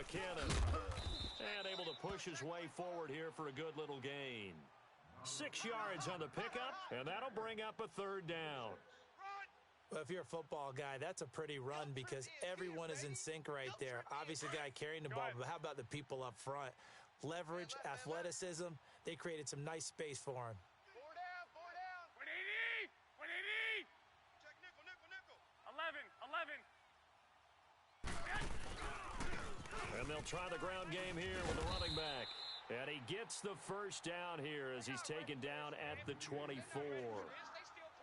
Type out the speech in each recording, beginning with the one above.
McKinnon. And able to push his way forward here for a good little gain. 6 yards on the pickup, and that'll bring up a third down. Well, if you're a football guy, that's a pretty run because everyone is in sync right there. Obviously, the guy carrying the ball, but how about the people up front? Leverage, athleticism, they created some nice space for him. 4 down, 180, 180. Check nickel. 11. And they'll try the ground game here with the running back. And he gets the first down here as he's taken down at the 24.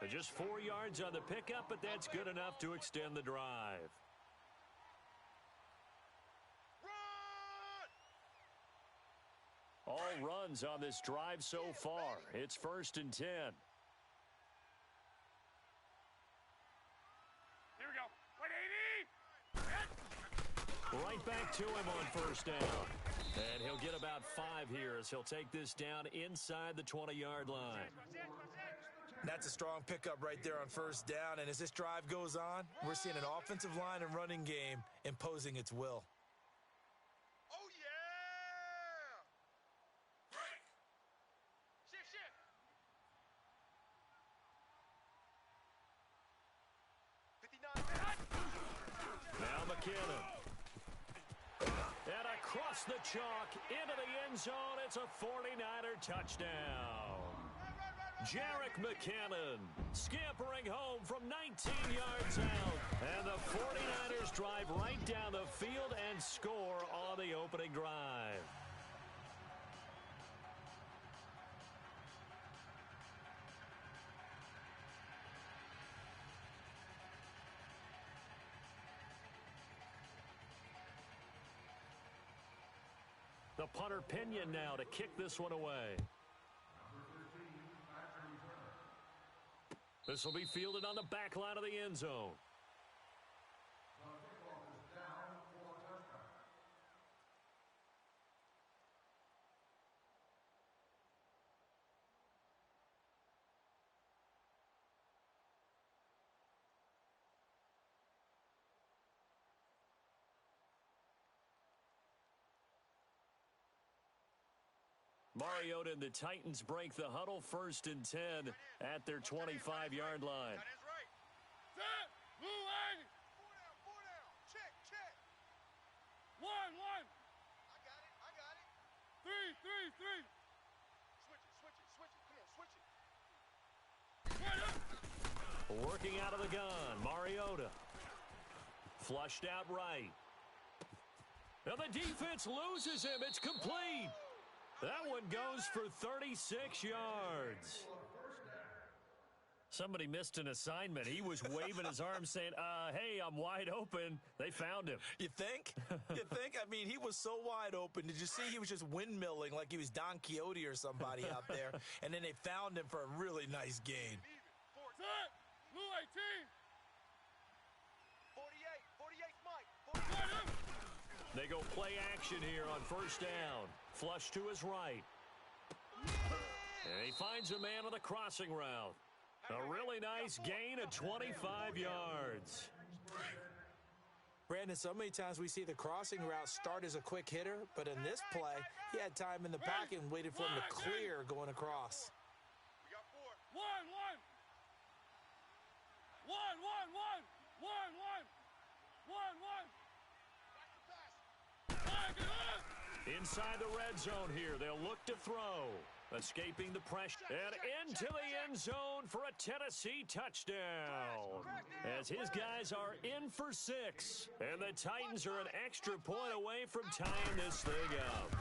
Just 4 yards on the pickup, but that's good enough to extend the drive. All runs on this drive so far. It's 1st and 10. Here we go. 180. Right back to him on first down. And he'll get about 5 here as he'll take this down inside the 20-yard line. That's a strong pickup right there on first down. And as this drive goes on, we're seeing an offensive line and running game imposing its will. Oh, yeah. Break. Shift. Now McKinnon. And across the chalk into the end zone. It's a 49er touchdown. Jerick McKinnon scampering home from 19 yards out. And the 49ers drive right down the field and score on the opening drive. The punter Pinion now to kick this one away. This will be fielded on the back line of the end zone. Mariota and the Titans break the huddle, 1st and 10 at their 25-yard line. That is right. Set. Blue line. 4 down. Check. 1. I got it. 3. Switch it. Come on, switch it. Working out of the gun, Mariota. Flushed out right. Now the defense loses him. It's complete. That one goes for 36 yards. Somebody missed an assignment. He was waving his arms saying, hey, I'm wide open. They found him. You think? I mean, he was so wide open. Did you see he was just windmilling like he was Don Quixote or somebody out there? And then they found him for a really nice gain. Set. Blue 18. 48 Mike. 48. They go play action here on first down. Flush to his right. And he finds a man on the crossing route. A really nice gain of 25 yards. Brandon, so many times we see the crossing route start as a quick hitter, but in this play, he had time in the pocket and waited for him to clear going across. We got 4. 1. Inside the red zone here. They'll look to throw. Escaping the pressure. And into the end zone for a Tennessee touchdown. As his guys are in for 6. And the Titans are an extra point away from tying this thing up.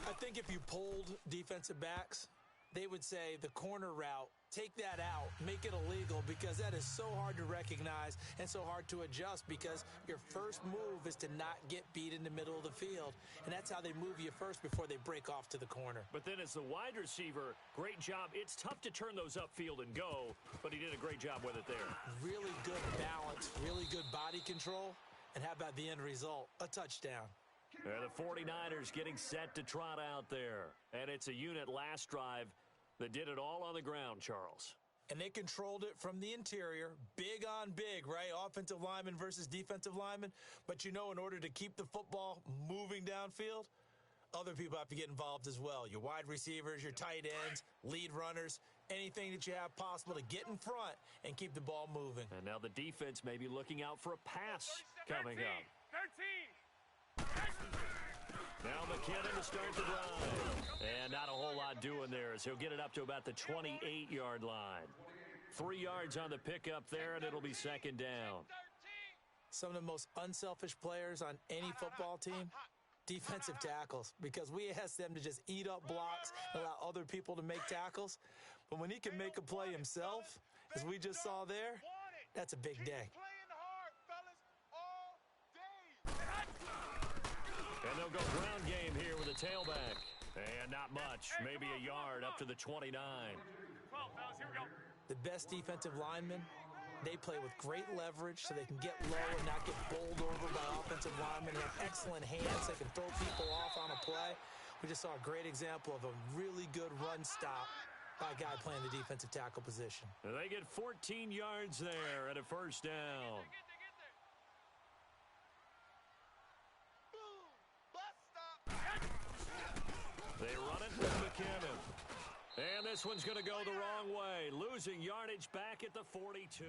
I think if you polled defensive backs, they would say the corner route, take that out, make it illegal, because that is so hard to recognize and so hard to adjust because your first move is to not get beat in the middle of the field. And that's how they move you first before they break off to the corner. But then as the wide receiver, great job. It's tough to turn those upfield and go, but he did a great job with it there. Really good balance, really good body control. And how about the end result? A touchdown. And the 49ers getting set to trot out there. And it's a unit last drive that did it all on the ground, Charles. and they controlled it from the interior, big on big, right? Offensive lineman versus defensive lineman. But, in order to keep the football moving downfield, other people have to get involved as well. Your wide receivers, your tight ends, lead runners, anything that you have possible to get in front and keep the ball moving. And now the defense may be looking out for a pass coming up. 13. Now McKinnon to start the drive. And not a whole lot doing there as he'll get it up to about the 28-yard line. 3 yards on the pickup there, and it'll be second down. Some of the most unselfish players on any football team, defensive tackles, because we ask them to just eat up blocks and allow other people to make tackles. But when he can make a play himself, as we just saw there, that's a big day. And they'll go ground game here with a tailback. And not much, maybe a yard up to the 29. 12, fellas, here we go. The best defensive linemen, they play with great leverage so they can get low and not get bowled over by offensive linemen. They have excellent hands. They can throw people off on a play. We just saw a great example of a really good run stop by a guy playing the defensive tackle position. They get 14 yards there at a first down. They run it with McKinnon. And this one's going to go the wrong way, losing yardage back at the 42.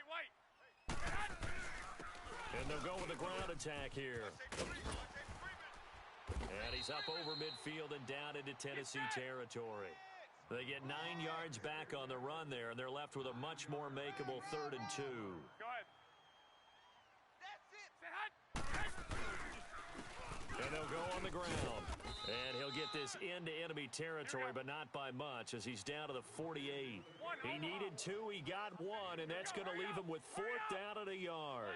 White. And they'll go with a ground attack here. And he's up over midfield and down into Tennessee territory. They get 9 yards back on the run there, and they're left with a much more makeable 3rd and 2. Go ahead. And they'll go on the ground. And he'll get this into enemy territory, but not by much, as he's down to the 48. He needed 2, he got 1, and that's going to leave him with 4th down at a yard.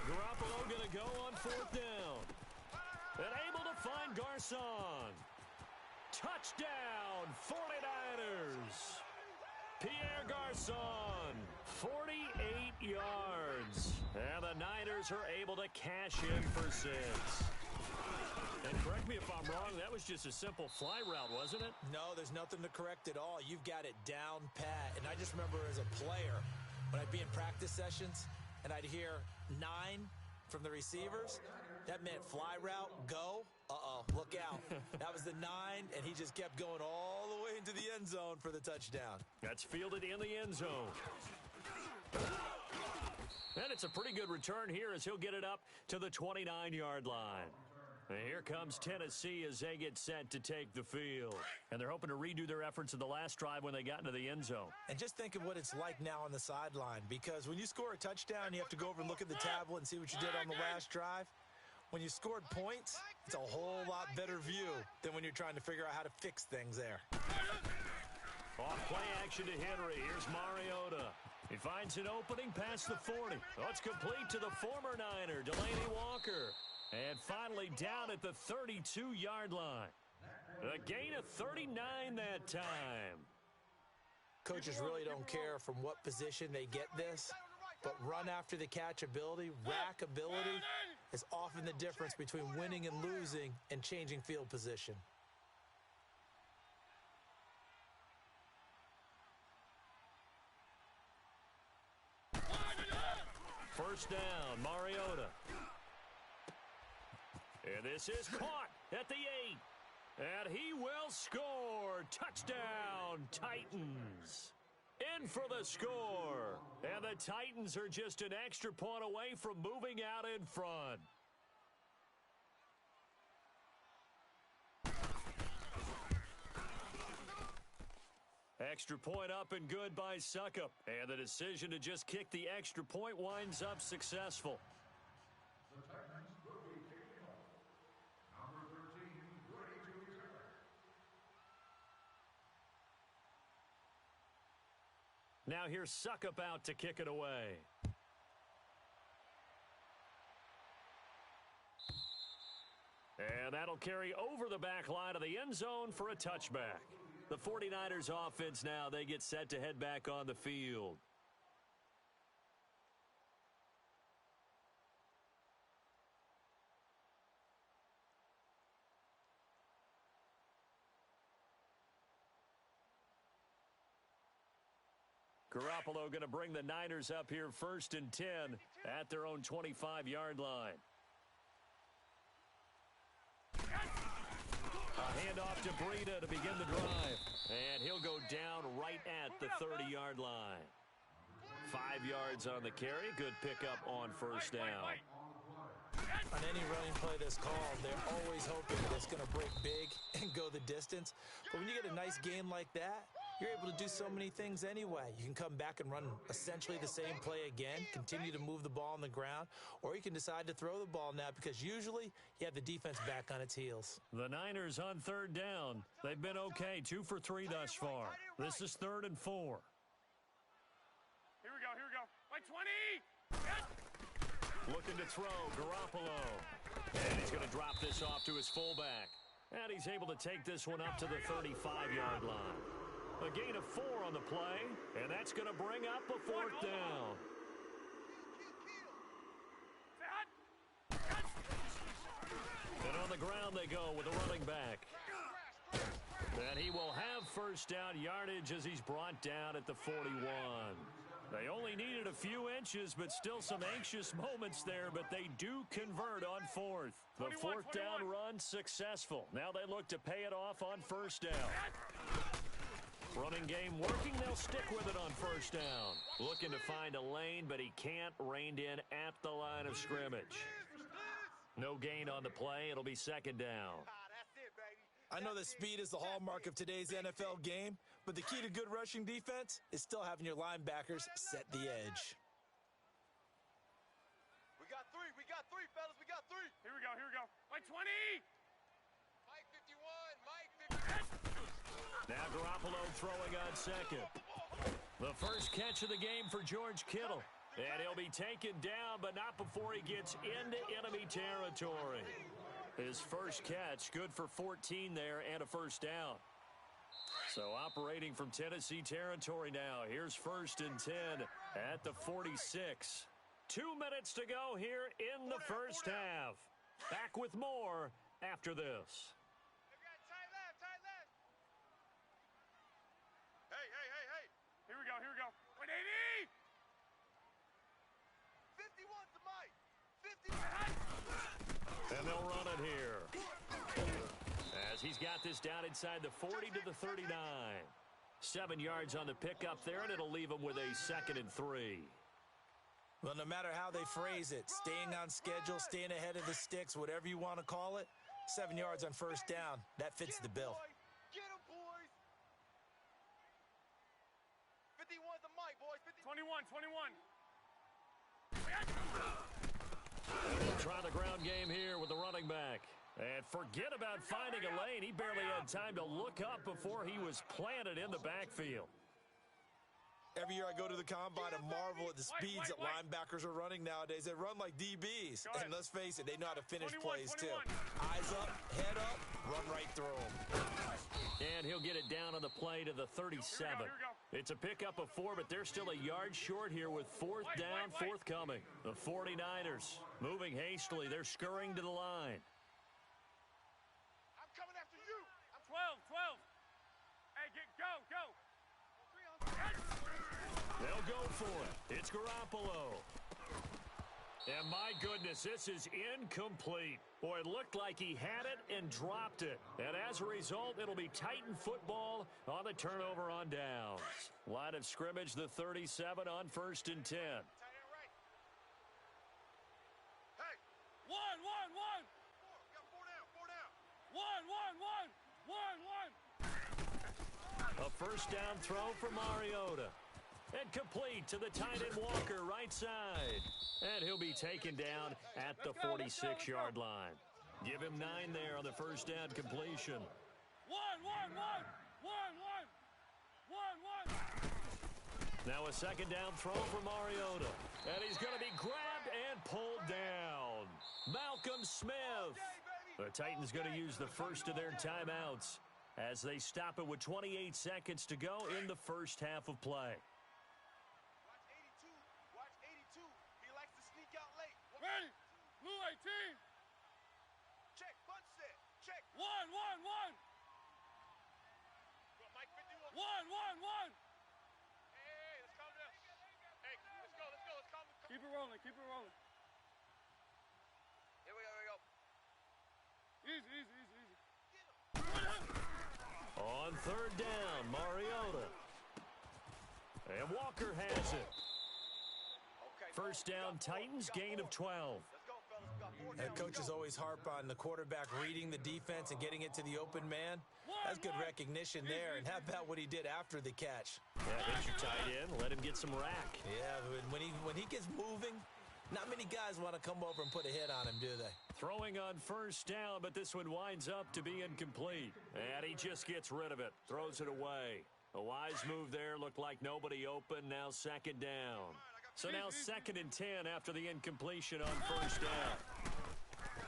Garoppolo going to go on 4th down. And able to find Garcon. Touchdown, 49ers. Pierre Garcon, 48 yards. And the Niners are able to cash in for 6. And correct me if I'm wrong, that was just a simple fly route, wasn't it? No, there's nothing to correct at all. You've got it down pat. And I just remember as a player, when I'd be in practice sessions and I'd hear 9 from the receivers, that meant fly route, go. Look out. That was the 9, and he just kept going all the way into the end zone for the touchdown. That's fielded in the end zone. And it's a pretty good return here as he'll get it up to the 29-yard line. And here comes Tennessee as they get set to take the field. And they're hoping to redo their efforts in the last drive when they got into the end zone. And just think of what it's like now on the sideline, because when you score a touchdown, you have to go over and look at the tablet and see what you did on the last drive. When you scored points, it's a whole lot better view than when you're trying to figure out how to fix things there. Off play action to Henry. Here's Mariota. He finds an opening past the 40. Oh, it's complete to the former Niner, Delaney Walker. And finally down at the 32-yard line. A gain of 39 that time. Coaches really don't care from what position they get this, but run after the catch ability, rack ability, is often the difference between winning and losing and changing field position. First down, Mariota. And this is caught at the 8. And he will score. Touchdown, Titans. In for the score. And the Titans are just an extra point away from moving out in front. Extra point up and good by Suckup. And the decision to just kick the extra point winds up successful. The Titans will be kicking off. Number 13, ready to return. Now here's Suckup out to kick it away. And that'll carry over the back line of the end zone for a touchback. The 49ers offense now, they get set to head back on the field. Garoppolo going to bring the Niners up here 1st and 10 at their own 25-yard line. A handoff to Breida to begin the drive. And he'll go down right at the 30-yard line. 5 yards on the carry. Good pickup on first down. On any running play that's called, they're always hoping that it's going to break big and go the distance. But when you get a nice game like that, you're able to do so many things anyway. You can come back and run essentially the same play again, continue to move the ball on the ground, or you can decide to throw the ball now because usually you have the defense back on its heels. The Niners on 3rd down. They've been okay, 2 for 3 thus far. This is 3rd and 4. Here we go. By 20! Yes! Looking to throw, Garoppolo. And he's going to drop this off to his fullback. And he's able to take this one up to the 35-yard line. A gain of 4 on the play, and that's going to bring up a 4th down. And on the ground they go with a running back. And he will have first down yardage as he's brought down at the 41. They only needed a few inches, but still some anxious moments there, but they do convert on 4th. The 4th down run successful. Now they look to pay it off on first down. Running game working, they'll stick with it on first down. Looking to find a lane, but he can't, reined in at the line of scrimmage. No gain on the play, it'll be 2nd down. I know that speed is the hallmark of today's NFL game, but the key to good rushing defense is still having your linebackers set the edge. We got three, fellas, we got 3. Here we go. By 20! Mike 51, Mike 51. Now Garoppolo throwing on 2nd. The first catch of the game for George Kittle. And he'll be taken down, but not before he gets into enemy territory. His first catch, good for 14 there and a first down. So operating from Tennessee territory now. Here's 1st and 10 at the 46. 2 minutes to go here in the first half. Back with more after this. Hey. Here we go. 180! 51 to Mike. 51. And they'll run it here. As he's got this down inside the 40 to the 39. 7 yards on the pickup there, and it'll leave him with a 2nd and 3. Well, no matter how they phrase it, staying on schedule, staying ahead of the sticks, whatever you want to call it, 7 yards on first down, that fits the bill. Get him, boys. 51 to Mike, boys. 21. They'll try the ground game here with the running back. And forget about finding a lane. He barely had time to look up before he was planted in the backfield. Every year I go to the combine and marvel at the speeds that linebackers are running nowadays. They run like DBs. And let's face it, they know how to finish plays too. Eyes up, head up, run right through them. And he'll get it down on the play to the 37. It's a pickup of 4, but they're still a yard short here with 4th down, forthcoming. The 49ers moving hastily. They're scurrying to the line. I'm coming after you. 12. Hey, go. They'll go for it. It's Garoppolo. And my goodness, this is incomplete. Boy, it looked like he had it and dropped it. And as a result, it'll be Titan football on the turnover on downs. Line of scrimmage, the 37 on 1st and 10. Hey. 1. We got 4 down. 1. A first down throw for Mariota. And complete to the tight end Walker, right side. And he'll be taken down at the 46-yard line. Give him 9 there on the first down completion. 1. Now a second down throw for Mariota. And he's going to be grabbed and pulled down. Malcolm Smith. The Titans going to use the first of their timeouts as they stop it with 28 seconds to go in the first half of play. Watch 82. Watch 82. He likes to sneak out late. Ready. Blue 18. Check. Bunch set. Check. One. Go, Mike 51. One. Hey, let's calm down. Hey, let's go. Let's calm down. Keep it rolling. Here we go. Easy. On third down, Mariota. And Walker has it. Okay. First down, Titans, gain of 12. Let's go, fellas. We got 4 down. And coaches always harp on the quarterback reading the defense and getting it to the open man. That's good recognition there. And how about what he did after the catch? Yeah, hit your tight end, let him get some rack. Yeah, when he gets moving, not many guys want to come over and put a hit on him, do they? Throwing on first down, but this one winds up to be incomplete. And he just gets rid of it, throws it away. A wise move there, looked like nobody open, now second down. So now 2nd and 10 after the incompletion on first down.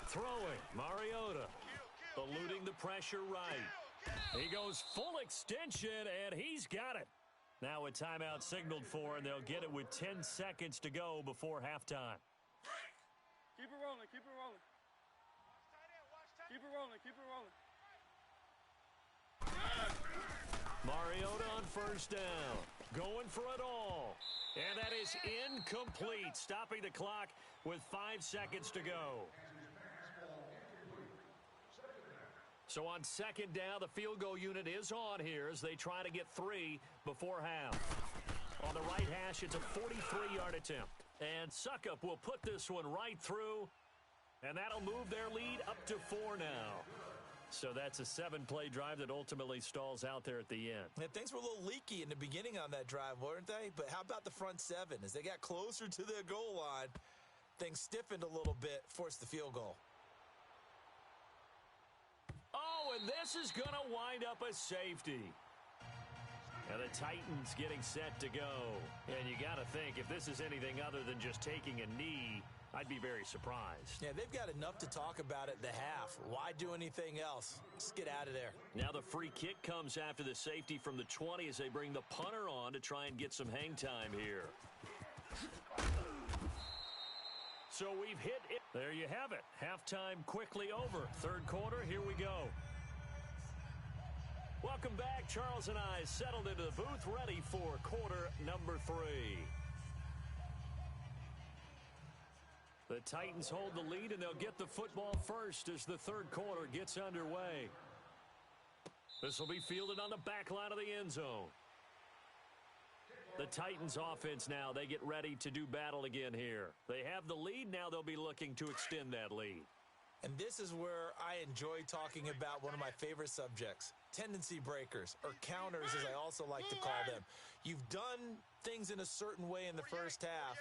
Throwing, Mariota, eluding the pressure right. He goes full extension, and he's got it. Now a timeout signaled for, and they'll get it with 10 seconds to go before halftime. Keep it rolling. Keep it rolling. Mariota on first down. Going for it all. And that is incomplete. Stopping the clock with 5 seconds to go. So on second down, the field goal unit is on here as they try to get 3 before half. On the right hash, it's a 43-yard attempt. And Suckup will put this one right through. And that'll move their lead up to 4 now. So that's a 7-play drive that ultimately stalls out there at the end. Yeah, things were a little leaky in the beginning on that drive, weren't they? But how about the front 7? As they got closer to their goal line, things stiffened a little bit, forced the field goal. Oh, and this is going to wind up a safety. And the Titans getting set to go. And you got to think, if this is anything other than just taking a knee, I'd be very surprised. Yeah, they've got enough to talk about at the half. Why do anything else? Just get out of there. Now the free kick comes after the safety from the 20 as they bring the punter on to try and get some hang time here. So we've hit it. There you have it. Halftime quickly over. Third quarter, here we go. Welcome back. Charles and I settled into the booth, ready for quarter number 3. The Titans hold the lead, and they'll get the football first as the third quarter gets underway. This will be fielded on the back line of the end zone. The Titans offense now, they get ready to do battle again here. They have the lead. Now they'll be looking to extend that lead. And this is where I enjoy talking about one of my favorite subjects, tendency breakers, or counters as I also like to call them. You've done things in a certain way in the first half,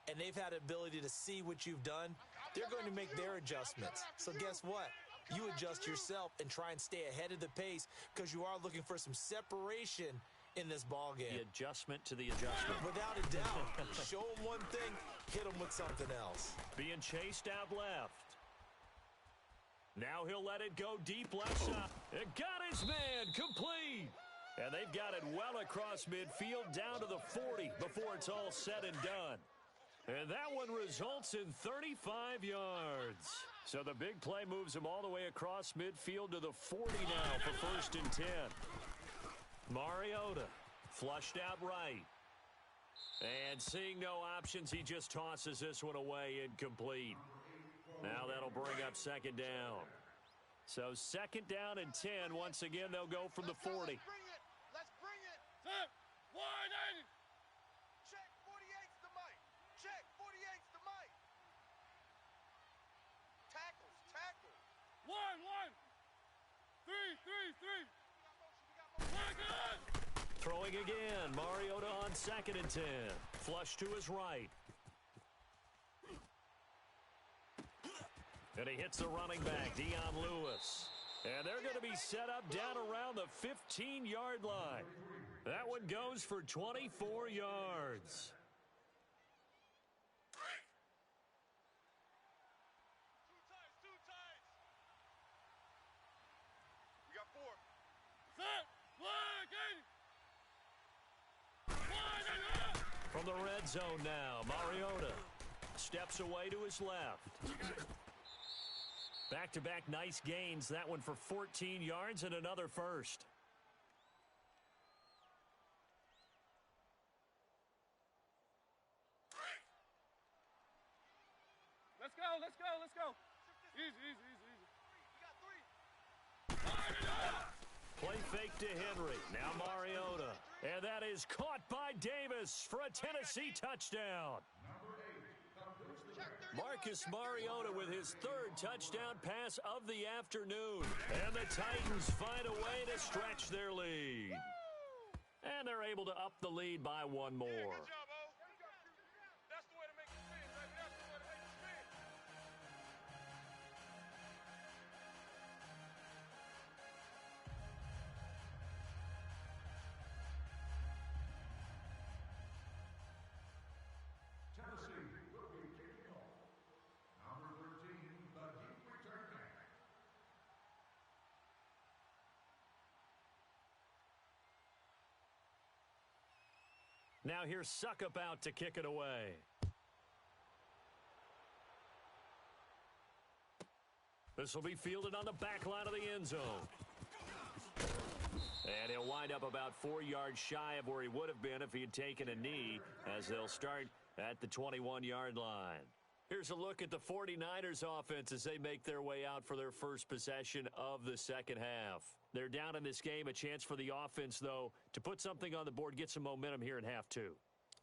and they've had the ability to see what you've done. They're going to make their adjustments. So guess what? You adjust yourself and try and stay ahead of the pace because you are looking for some separation in this ball game. The adjustment to the adjustment. Without a doubt. Show them one thing, hit them with something else. Being chased out left. Now he'll let it go deep left side. It got his man complete. And they've got it well across midfield down to the 40 before it's all said and done. And that one results in 35 yards. So the big play moves him all the way across midfield to the 40 now for 1st and 10. Mariota flushed out right. And seeing no options, he just tosses this one away incomplete. Now that'll bring up 2nd down. So 2nd down and 10. Once again, they'll go from the 40. Let's bring it. Set. 180. Check 48's the mic. Check 48's the mic. Tackles. 1. 3. Good. Throwing again. Mariota on 2nd and 10. Flush to his right. And he hits the running back, Dion Lewis. And they're going to be set up down around the 15-yard line. That one goes for 24 yards. Two times. From the red zone now, Mariota steps away to his left. Back-to-back nice gains. That one for 14 yards and another first. Let's go, let's go, let's go. Easy, easy, easy, easy. Play fake to Henry. Now Mariota. And that is caught by Davis for a Tennessee touchdown. Marcus Mariota with his third touchdown pass of the afternoon. And the Titans find a way to stretch their lead. And they're able to up the lead by one more. Good job, O. That's the way to make it spin, baby. That's the way to make it spin. Tennessee will be kicking off. Number 13, the deep return man. Now here's Suckup out to kick it away. This will be fielded on the back line of the end zone. And he'll wind up about 4 yards shy of where he would have been if he had taken a knee, as they'll start at the 21-yard line. Here's a look at the 49ers offense as they make their way out for their first possession of the second half. They're down in this game. A chance for the offense, though, to put something on the board, get some momentum here in half two.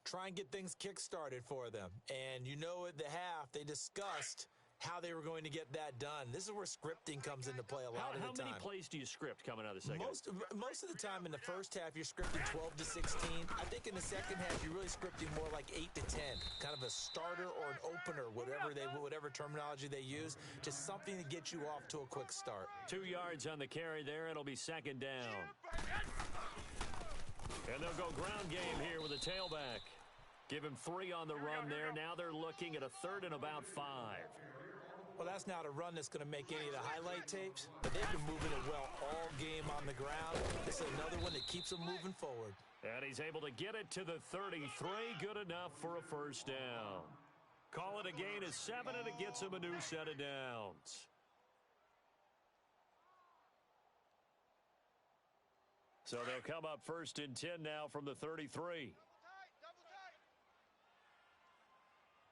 Try and get things kick-started for them. And you know at the half, they discussed how they were going to get that done. This is where scripting comes into play a lot of the time. How many plays do you script coming out of the second half? Most of the time in the first half, you're scripting 12 to 16. I think in the second half, you're really scripting more like 8 to 10. Kind of a starter or an opener, whatever terminology they use. Just something to get you off to a quick start. 2 yards on the carry there. It'll be second down. And they'll go ground game here with a tailback. Give him 3 on the run there. Now they're looking at a third and about 5. Well, that's not a run that's going to make any of the highlight tapes, but they've been moving it well all game on the ground. This is another one that keeps them moving forward. And he's able to get it to the 33. Good enough for a first down. Call it a gain of 7, and it gets him a new set of downs. So they'll come up first and 10 now from the 33. Double tight, double tight.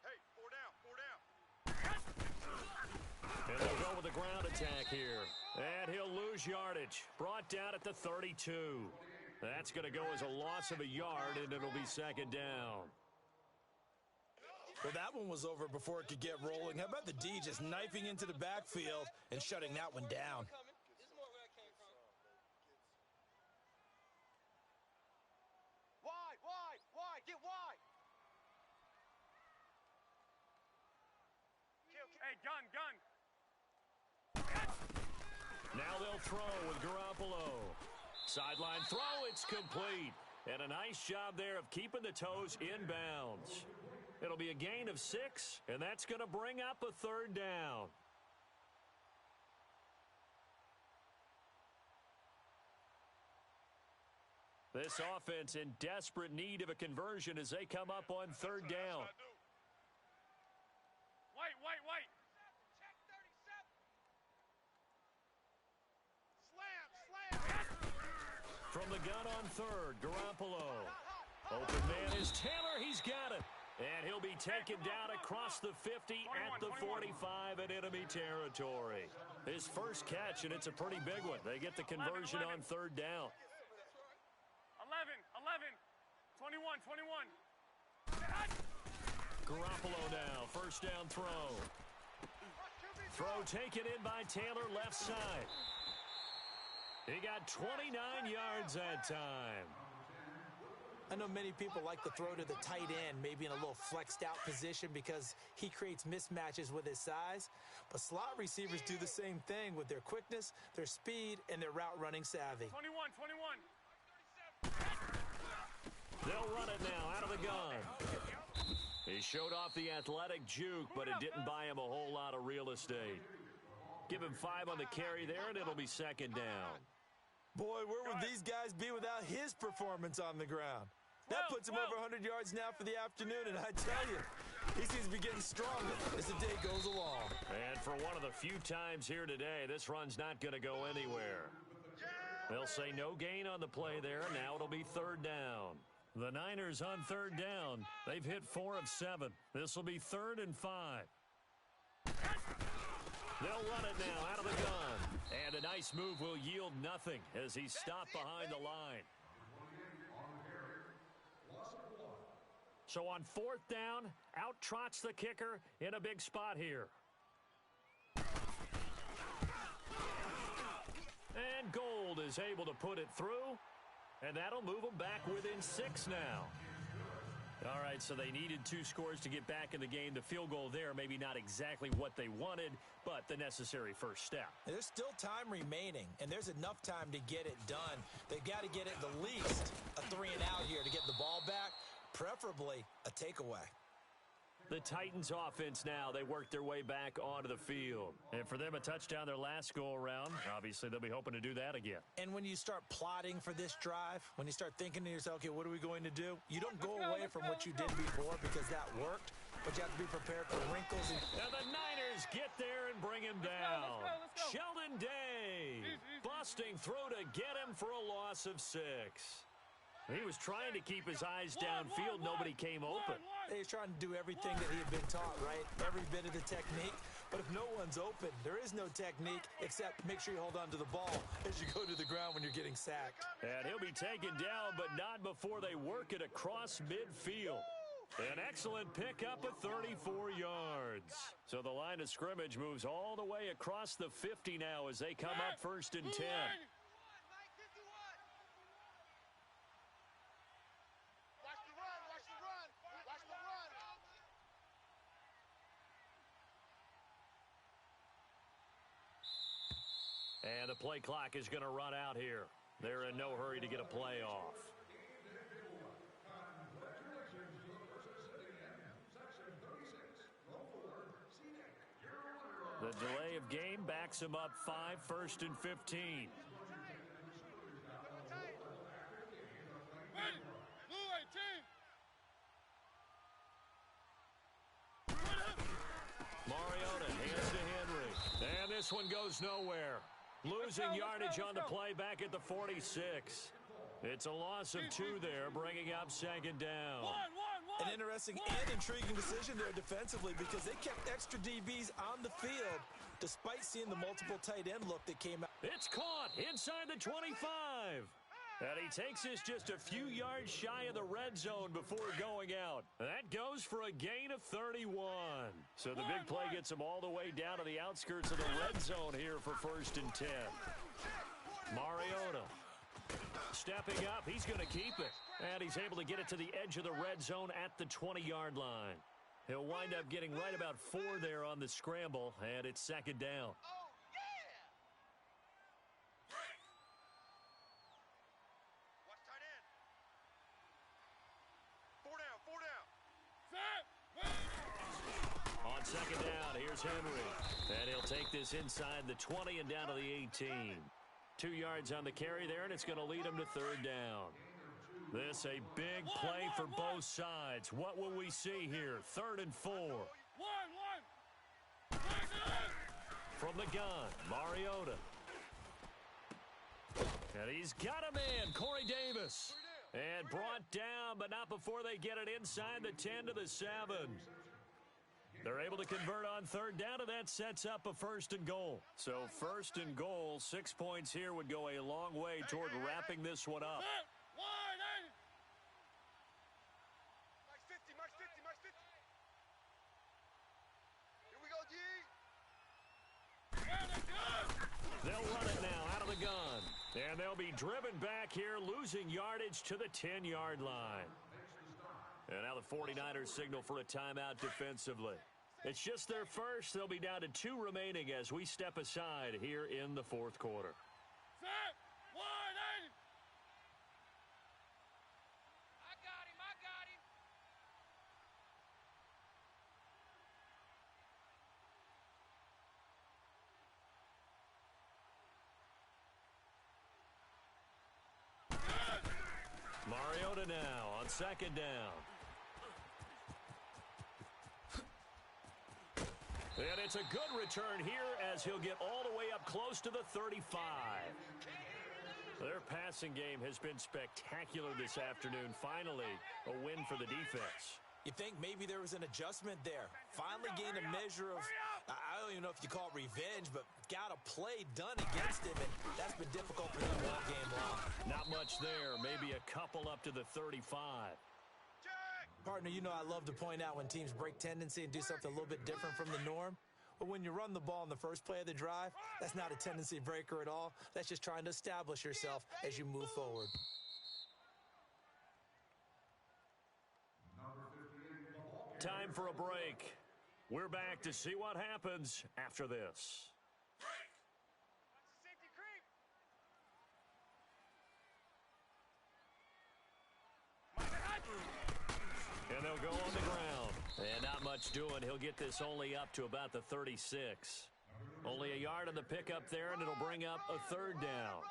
Hey, 4 down, 4 down. And they'll go with the ground attack here. And he'll lose yardage. Brought down at the 32. That's going to go as a loss of a yard, and it'll be second down. Well, that one was over before it could get rolling. How about the D just knifing into the backfield and shutting that one down? This is more where I came from. Wide, wide, wide, get wide. Hey, gun, gun. Now they'll throw with Garoppolo. Sideline throw, it's complete. And a nice job there of keeping the toes inbounds. It'll be a gain of 6, and that's going to bring up a third down. This offense in desperate need of a conversion as they come up on third down. White, white, white. Check 37. Slam, slam. From the gun on third, Garoppolo. Open man is Taylor. He's got it. And he'll be taken down across the 50 at the 45 in enemy territory. His first catch, and it's a pretty big one. They get the conversion on third down. 11, 21, 21. Garoppolo now, first down throw. Throw taken in by Taylor, left side. He got 29 yards that time. I know many people like to throw to the tight end, maybe in a little flexed out position because he creates mismatches with his size. But slot receivers do the same thing with their quickness, their speed, and their route running savvy. 21, 21. They'll run it now out of the gun. He showed off the athletic juke, but it didn't buy him a whole lot of real estate. Give him 5 on the carry there, and it'll be second down. Boy, where would these guys be without his performance on the ground? That puts him over 100 yards now for the afternoon, and I tell you, he seems to be getting stronger as the day goes along. And for one of the few times here today, this run's not going to go anywhere. They'll say no gain on the play there. Now it'll be third down. The Niners on third down. They've hit 4 of 7. This will be 3rd and 5. They'll run it now out of the gun. And a nice move will yield nothing as he's stopped behind the line. So on 4th down, out trots the kicker in a big spot here. And Gold is able to put it through, and that'll move them back within 6 now. All right, so they needed 2 scores to get back in the game. The field goal there, maybe not exactly what they wanted, but the necessary first step. There's still time remaining, and there's enough time to get it done. They've got to get it the least a 3-and-out here to get the ball back, preferably a takeaway. The Titans offense now, they work their way back onto the field. And for them, a touchdown their last go-around. Obviously, they'll be hoping to do that again. And when you start plotting for this drive, when you start thinking to yourself, okay, what are we going to do? You don't go away from what you did before because that worked, but you have to be prepared for wrinkles. And the Niners get there and bring him down. Let's go. Sheldon Day busting through to get him for a loss of 6. He was trying to keep his eyes downfield. Nobody came open. He was trying to do everything that he had been taught, right? Every bit of the technique. But if no one's open, there is no technique except make sure you hold on to the ball as you go to the ground when you're getting sacked. And he'll be taken down, but not before they work it across midfield. An excellent pickup of 34 yards. So the line of scrimmage moves all the way across the 50 now as they come up 1st and 10. And the play clock is going to run out here. They're in no hurry to get a play off. The delay of game backs him up 5, 1st and 15. Mariota hands to Henry. And this one goes nowhere. Losing yardage on the play back at the 46. It's a loss of 2 there, bringing up 2nd down. An interesting and intriguing decision there defensively because they kept extra DBs on the field despite seeing the multiple tight end look that came out. It's caught inside the 25. And he takes this just a few yards shy of the red zone before going out. That goes for a gain of 31. So the big play gets him all the way down to the outskirts of the red zone here for 1st and 10. Mariota stepping up. He's going to keep it. And he's able to get it to the edge of the red zone at the 20-yard line. He'll wind up getting right about 4 there on the scramble, and it's 2nd down. On 2nd down, here's Henry. And he'll take this inside the 20 and down to the 18. 2 yards on the carry there, and it's going to lead him to 3rd down. This a big play for both sides. What will we see here? 3rd and 4. From the gun, Mariota. And he's got a man, Corey Davis. And brought down, but not before they get it inside the 10 to the 7. They're able to convert on 3rd down, and that sets up a 1st and goal. So 1st and goal, 6 points here would go a long way toward wrapping this one up. They'll run it now out of the gun. And they'll be driven back here, losing yardage to the 10-yard line. And now the 49ers signal for a timeout defensively. It's just their first. They'll be down to 2 remaining as we step aside here in the 4th quarter. Mariota now on second down. And it's a good return here as he'll get all the way up close to the 35. Their passing game has been spectacular this afternoon. Finally, a win for the defense. You think maybe there was an adjustment there. Finally gained a measure of, I don't even know if you call it revenge, but got a play done against him, and that's been difficult for them all game long. Not much there. Maybe a couple up to the 35. Partner, you know I love to point out when teams break tendency and do something a little bit different from the norm. But when you run the ball in the first play of the drive, that's not a tendency breaker at all. That's just trying to establish yourself as you move forward. Time for a break. We're back to see what happens after this. And they'll go on the ground. And not much doing. He'll get this only up to about the 36. Only a yard on the pickup there, and it'll bring up a third down.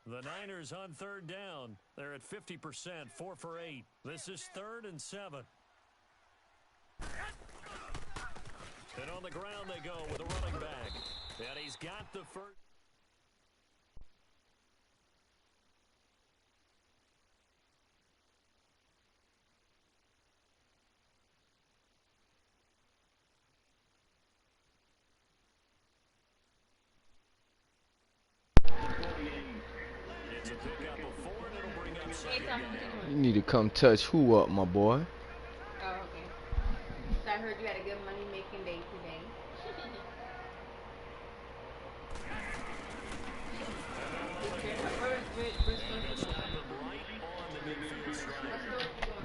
The Niners on third down. They're at 50%, 4 for 8. This is 3rd and 7. And on the ground they go with a running back. And he's got the first. It's a pickup of 4, and it'll bring up second down. You need to come touch who up, my boy? Oh, okay. So I heard you had a good money-making day today.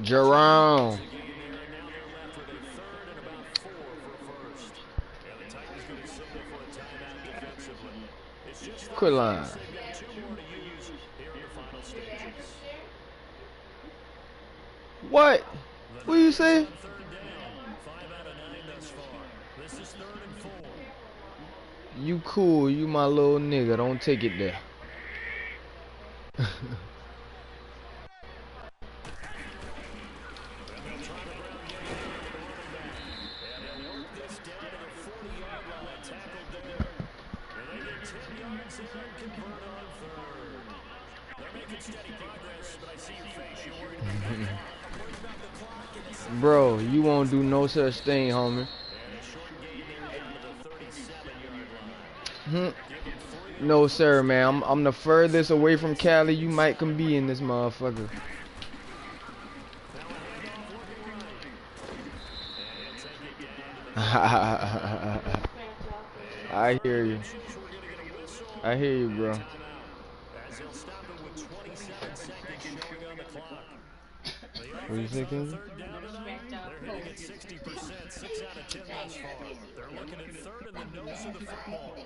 Jerome. Quit line. What? What you say? You cool, you my little nigga, don't take it there. Bro, you won't do no such thing, homie. No, sir, man. I'm the furthest away from Cali you might can be in this motherfucker. I hear you. I hear you, bro. What do you think, Kenzie? They're hitting at 60%, 6 out of 10 thus far. They're looking at 3rd in the nose of the football.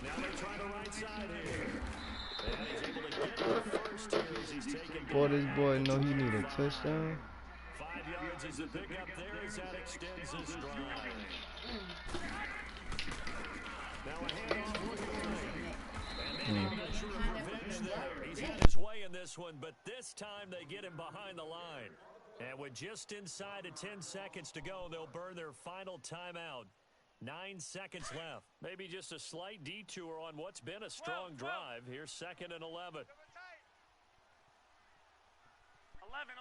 Now they try the right side here. And he's able to get the first here as he's taken down. Boy, this boy know he need a touchdown. 5 yards is the pickup there as that extends his drive. Now a handoff for the line. And maybe a measure of revenge there. He's had his way in this one, but this time they get him behind the line. And with just inside of 10 seconds to go, they'll burn their final timeout. 9 seconds left. Maybe just a slight detour on what's been a strong drive. Here's 2nd and 11. 11.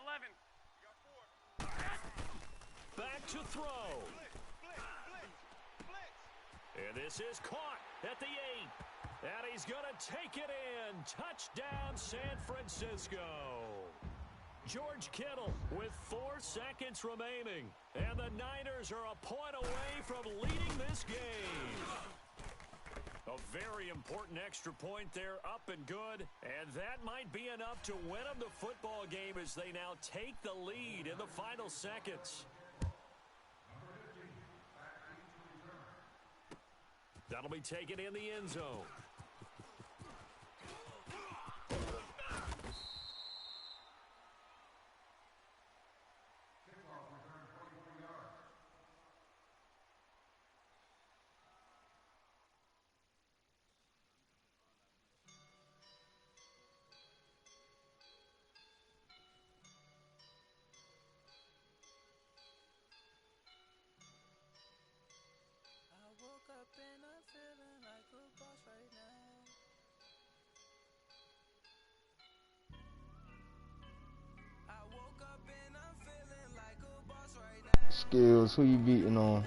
Back to throw. And this is caught at the 8. And he's going to take it in. Touchdown, San Francisco. George Kittle with 4 seconds remaining. And the Niners are a point away from leading this game. A very important extra point there, up and good. And that might be enough to win them the football game as they now take the lead in the final seconds. That'll be taken in the end zone. skills. Who you beating on?